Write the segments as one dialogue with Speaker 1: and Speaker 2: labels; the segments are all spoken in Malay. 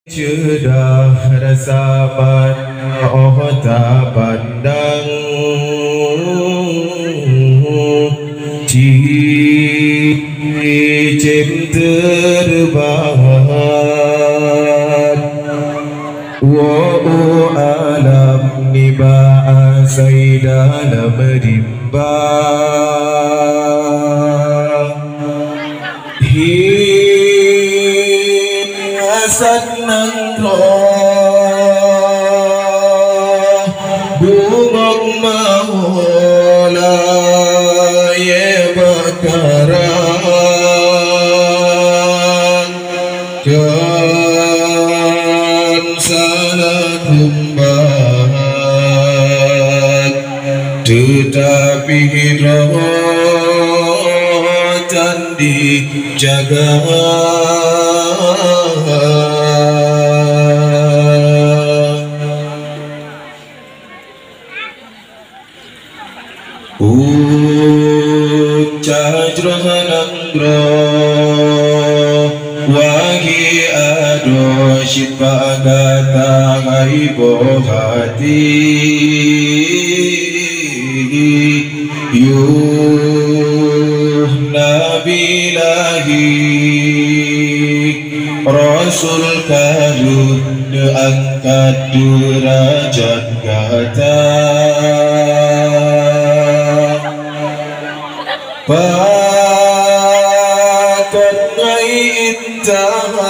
Speaker 1: Sudah resapan tak pandang cicim terbang alam ni bahasai dalam rimbang senang roh bungong maula ye bakaran kan salah kumbang tetapi roh dan dijaga Cajrohanangro wagi ado shipagata haibo hati yuh nabilahi rasul kalu diangkat derajat kata Pakat ngai intahan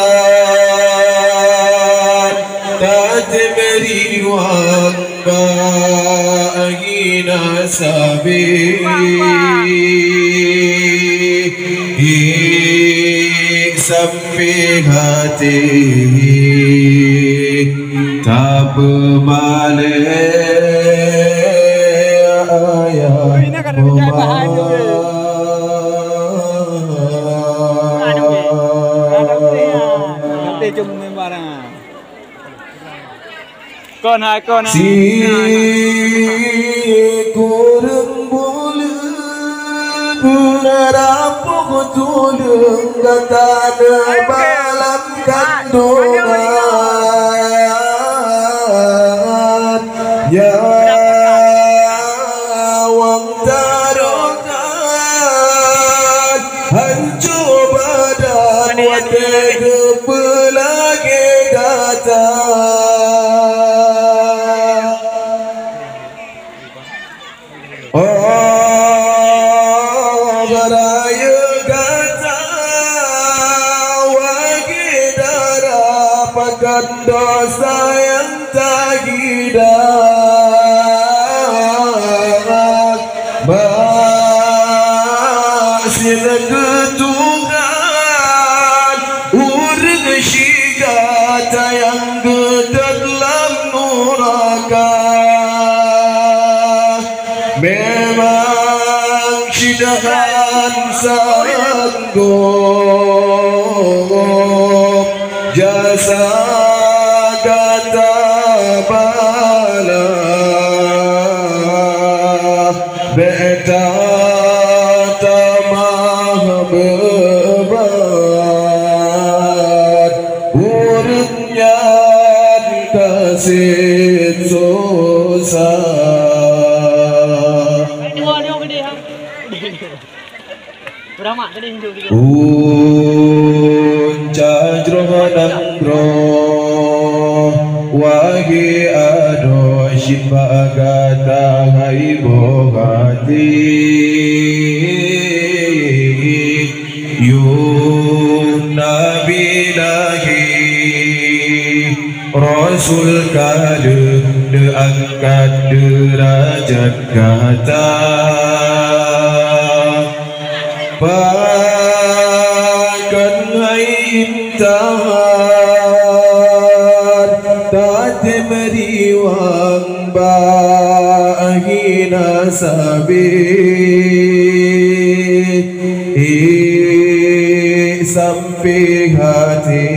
Speaker 1: tak beri wang bagi nasabi sampai hati tak bermalai ayah
Speaker 2: con hai con
Speaker 1: si kurang bulan rapuh tulung kata balam kandungan ya wang tarokan hancur badan wadai pelagi datang Baraya kata wagi darah pakat dosa yang tak hidat masih ketungan urang syigata yang dalam neraka memang sidahan sanggup jasa kata bala beta tamah beban urutnya kasih susah
Speaker 2: Berapa tadi hidup kita?
Speaker 1: Cajrohanangro wagi ado shipagata haibo hati yun nabilahi rasul kadu diangkat derajat kata Pakan hai intahan tak beri wang bagi nasabi sampai hati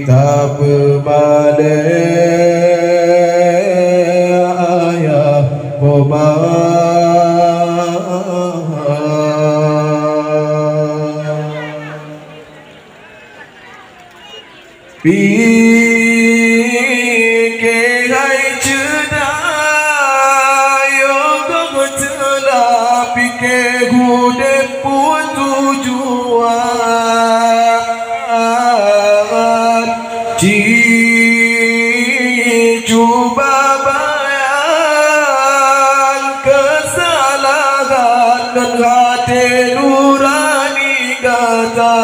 Speaker 1: tak bermalai ayah Vì hay chữ đã yêu có một chữ là vì kê hù đêm búa tu chùa chỉ chu ba bayan kesalahan dan hati nurani kata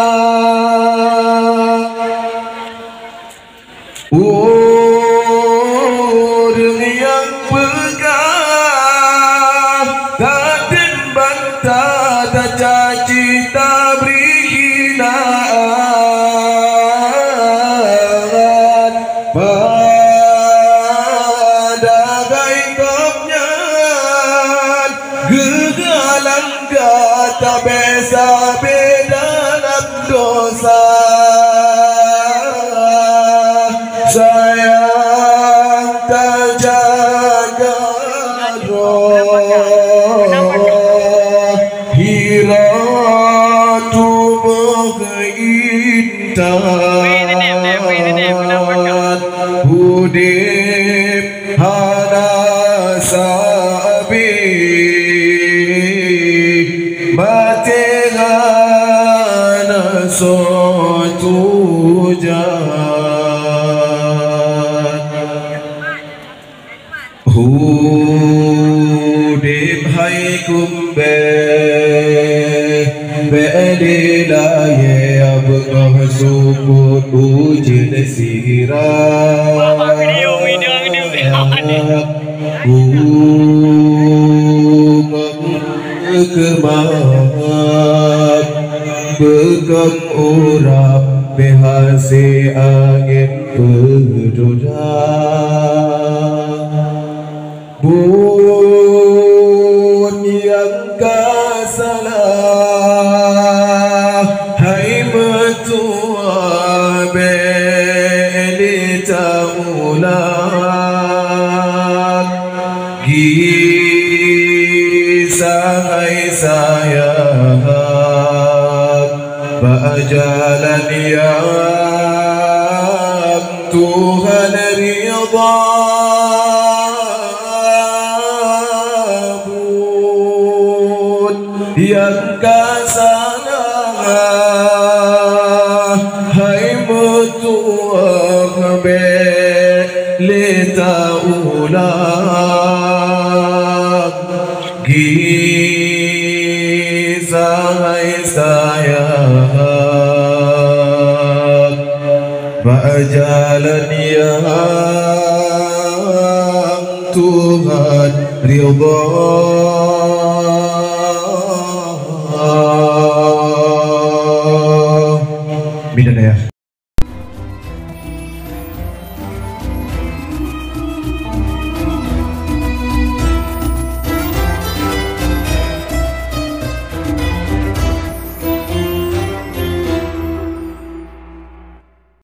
Speaker 1: orang yang pegang tak bantah tak caci tak beri hinaan pada gaibnya gegalan kata besa dalam dosa sayang terjaga roh hira tubuh keindahan hudib hana sabi mati hana sotu hudib hai kumbe bede laye ab ngah suput ujen sirah kemat begam urap behasi angin berdoda Bun yang kasalah hai metua belita ulang kisah hai sayang berjalan yang Tuhan ridha yang kasalah hai mutuah belita ulang kisah hai sayang berjalan yang Tuhan ridha